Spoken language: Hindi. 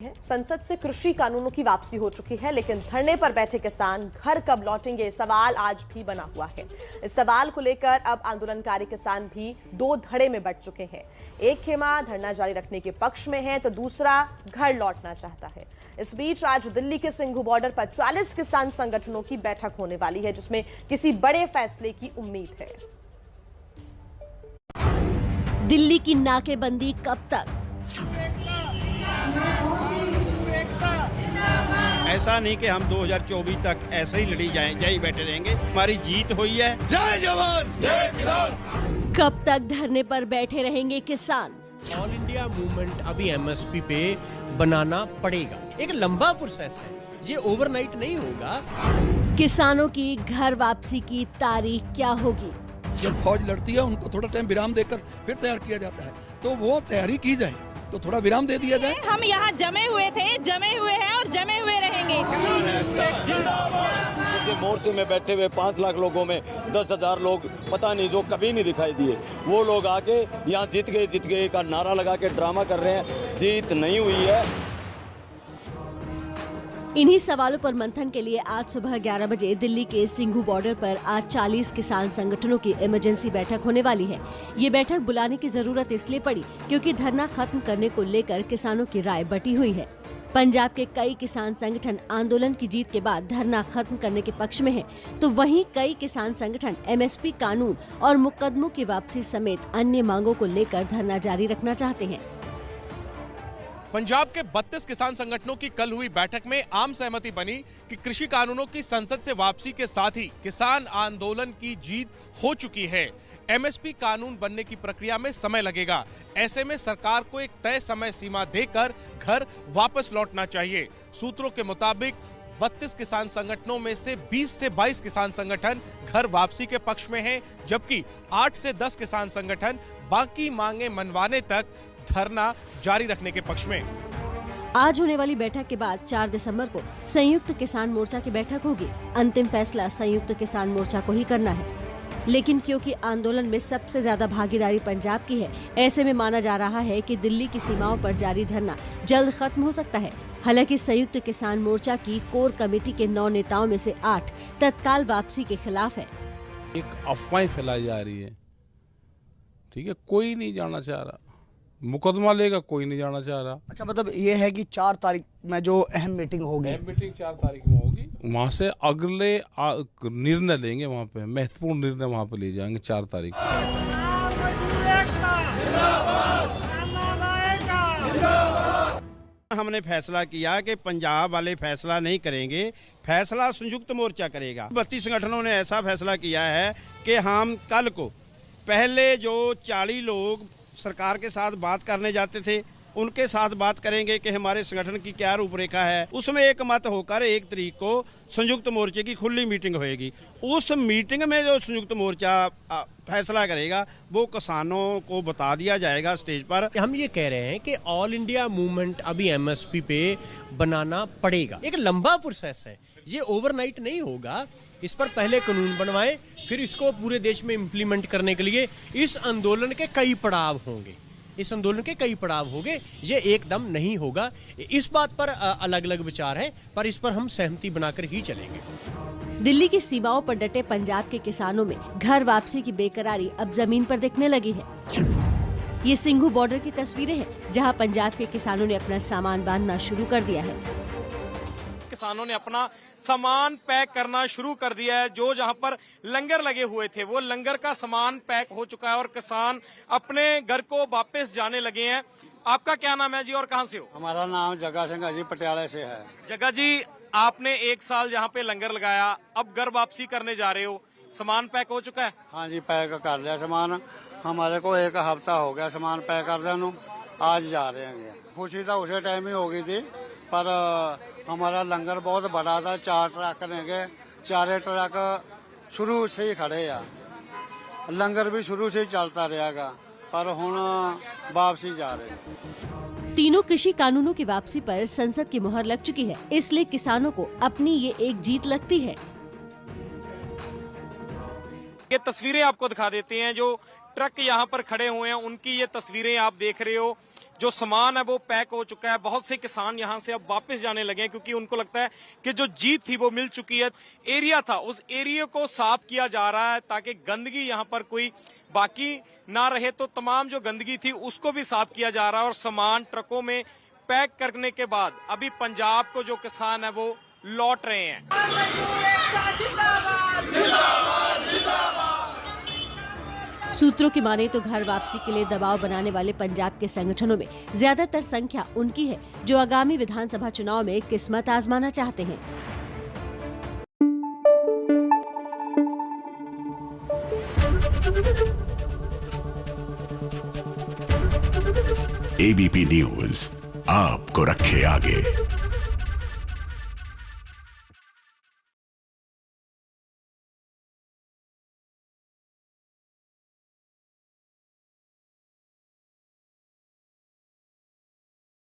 संसद से कृषि कानूनों की वापसी हो चुकी है, लेकिन धरने पर बैठे किसान घर कब लौटेंगे, सवाल आज भी बना हुआ है। इस सवाल को लेकर अब आंदोलनकारी किसान भी दो धड़े में बंट चुके हैं। एक खेमा धरना जारी रखने के पक्ष में है तो दूसरा घर लौटना चाहता है। इस बीच आज दिल्ली के सिंघू बॉर्डर पर 40 किसान संगठनों की बैठक होने वाली है, जिसमें किसी बड़े फैसले की उम्मीद है। दिल्ली की नाकेबंदी कब तक? ऐसा नहीं कि हम 2024 तक ऐसे ही लड़ी जाएं, जय बैठे रहेंगे। हमारी जीत हुई है। जय जवान जय किसान। कब तक धरने पर बैठे रहेंगे किसान? ऑल इंडिया मूवमेंट अभी एमएसपी पे बनाना पड़ेगा। एक लंबा प्रोसेस है, ये ओवरनाइट नहीं होगा। किसानों की घर वापसी की तारीख क्या होगी? जब फौज लड़ती है उनको थोड़ा टाइम विराम देकर फिर तैयार किया जाता है, तो वो तैयारी की जाए, तो थोड़ा विराम दे दिया जाए। हम यहाँ जमे हुए थे, जमे हुए हैं और जमे हुए रहेंगे। जैसे मोर्चे में बैठे हुए 5 लाख लोगों में 10,000 लोग पता नहीं जो कभी नहीं दिखाई दिए, वो लोग आके यहाँ जीत गए का नारा लगा के ड्रामा कर रहे हैं। जीत नहीं हुई है। इन्हीं सवालों पर मंथन के लिए आज सुबह 11 बजे दिल्ली के सिंघू बॉर्डर पर आज 40 किसान संगठनों की इमरजेंसी बैठक होने वाली है। ये बैठक बुलाने की जरूरत इसलिए पड़ी क्योंकि धरना खत्म करने को लेकर किसानों की राय बटी हुई है। पंजाब के कई किसान संगठन आंदोलन की जीत के बाद धरना खत्म करने के पक्ष में हैं, तो वहीं कई किसान संगठन एमएसपी कानून और मुकदमों की वापसी समेत अन्य मांगों को लेकर धरना जारी रखना चाहते हैं। पंजाब के 32 किसान संगठनों की कल हुई बैठक में आम सहमति बनी कि कृषि कानूनों की संसद से वापसी के साथ ही किसान आंदोलन की जीत हो चुकी है। एमएसपी कानून बनने की प्रक्रिया में समय लगेगा। ऐसे में सरकार को एक तय समय सीमा देकर घर वापस लौटना चाहिए। सूत्रों के मुताबिक 32 किसान संगठनों में से 20 से 22 किसान संगठन घर वापसी के पक्ष में हैं, जबकि 8 से 10 किसान संगठन बाकी मांगे मनवाने तक धरना जारी रखने के पक्ष में। आज होने वाली बैठक के बाद 4 दिसंबर को संयुक्त किसान मोर्चा की बैठक होगी। अंतिम फैसला संयुक्त किसान मोर्चा को ही करना है, लेकिन क्योंकि आंदोलन में सबसे ज्यादा भागीदारी पंजाब की है, ऐसे में माना जा रहा है कि दिल्ली की सीमाओं पर जारी धरना जल्द खत्म हो सकता है। हालांकि संयुक्त किसान मोर्चा की कोर कमेटी के 9 नेताओं में से 8 तत्काल वापसी के खिलाफ है। एक अफवाह फैलाई जा रही है, ठीक है, कोई नहीं जाना चाह रहा, मुकदमा लेगा, कोई नहीं जाना चाह रहा। अच्छा, मतलब ये है कि 4 तारीख में जो अहम मीटिंग होगी, अहम मीटिंग 4 तारीख में होगी, वहाँ से अगले निर्णय लेंगे, वहाँ पे महत्वपूर्ण निर्णय वहाँ पे ले जाएंगे 4 तारीख। हमने फैसला किया कि पंजाब वाले फैसला नहीं करेंगे, फैसला संयुक्त मोर्चा करेगा। 32 संगठनों ने ऐसा फैसला किया है कि हम कल को पहले जो 40 लोग सरकार के साथ बात करने जाते थे, उनके साथ बात करेंगे कि हमारे संगठन की क्या रूपरेखा है। उसमें एक मत होकर 1 तारीख को संयुक्त मोर्चे की खुली मीटिंग होएगी। उस मीटिंग में जो संयुक्त मोर्चा फैसला करेगा वो किसानों को बता दिया जाएगा स्टेज पर। हम ये कह रहे हैं कि ऑल इंडिया मूवमेंट अभी एमएसपी पे बनाना पड़ेगा। एक लंबा प्रोसेस है, ये ओवरनाइट नहीं होगा। इस पर पहले कानून बनवाएं, फिर इसको पूरे देश में इम्प्लीमेंट करने के लिए इस आंदोलन के कई पड़ाव होंगे। इस आंदोलन के कई पड़ाव होंगे, ये एकदम नहीं होगा। इस बात पर अलग अलग विचार है, पर इस पर हम सहमति बनाकर ही चलेंगे। दिल्ली की सीमाओं पर डटे पंजाब के किसानों में घर वापसी की बेकरारी अब जमीन पर दिखने लगी है। ये सिंघू बॉर्डर की तस्वीरें हैं, जहां पंजाब के किसानों ने अपना सामान बांधना शुरू कर दिया है। किसानों ने अपना सामान पैक करना शुरू कर दिया है। जो जहां पर लंगर लगे हुए थे, वो लंगर का सामान पैक हो चुका है और किसान अपने घर को वापस जाने लगे हैं। आपका क्या नाम है जी और कहां से हो? हमारा नाम जग्गा सिंह है जी, पटियाला से है। जग्गा जी, आपने 1 साल जहां पे लंगर लगाया, अब घर वापसी करने जा रहे हो, सामान पैक हो चुका है? हाँ जी, पैक कर लिया सामान। हमारे को 1 हफ्ता हो गया सामान पैक कर दें, आज जा रहे हैं। खुशी तो उसे टाइम ही होगी थी, पर हमारा लंगर बहुत बड़ा था, 4 ट्रक रहेंगे, 4 ट्रक शुरू से ही खड़े आ, लंगर भी शुरू से ही चलता रहेगा, पर हुण वापसी जा रहे। तीनों कृषि कानूनों की वापसी पर संसद की मुहर लग चुकी है, इसलिए किसानों को अपनी ये एक जीत लगती है। ये तस्वीरें आपको दिखा देते हैं जो ट्रक यहाँ पर खड़े हुए हैं उनकी ये तस्वीरें आप देख रहे हो। जो सामान है वो पैक हो चुका है। बहुत से किसान यहाँ से अब वापस जाने लगे हैं क्योंकि उनको लगता है कि जो जीत थी वो मिल चुकी है। एरिया था, उस एरिया को साफ किया जा रहा है ताकि गंदगी यहाँ पर कोई बाकी ना रहे। तो तमाम जो गंदगी थी उसको भी साफ किया जा रहा है और सामान ट्रकों में पैक करने के बाद अभी पंजाब को जो किसान है वो लौट रहे हैं। सूत्रों की माने तो घर वापसी के लिए दबाव बनाने वाले पंजाब के संगठनों में ज्यादातर संख्या उनकी है जो आगामी विधानसभा चुनाव में किस्मत आजमाना चाहते हैं। ABP न्यूज आपको रखे आगे।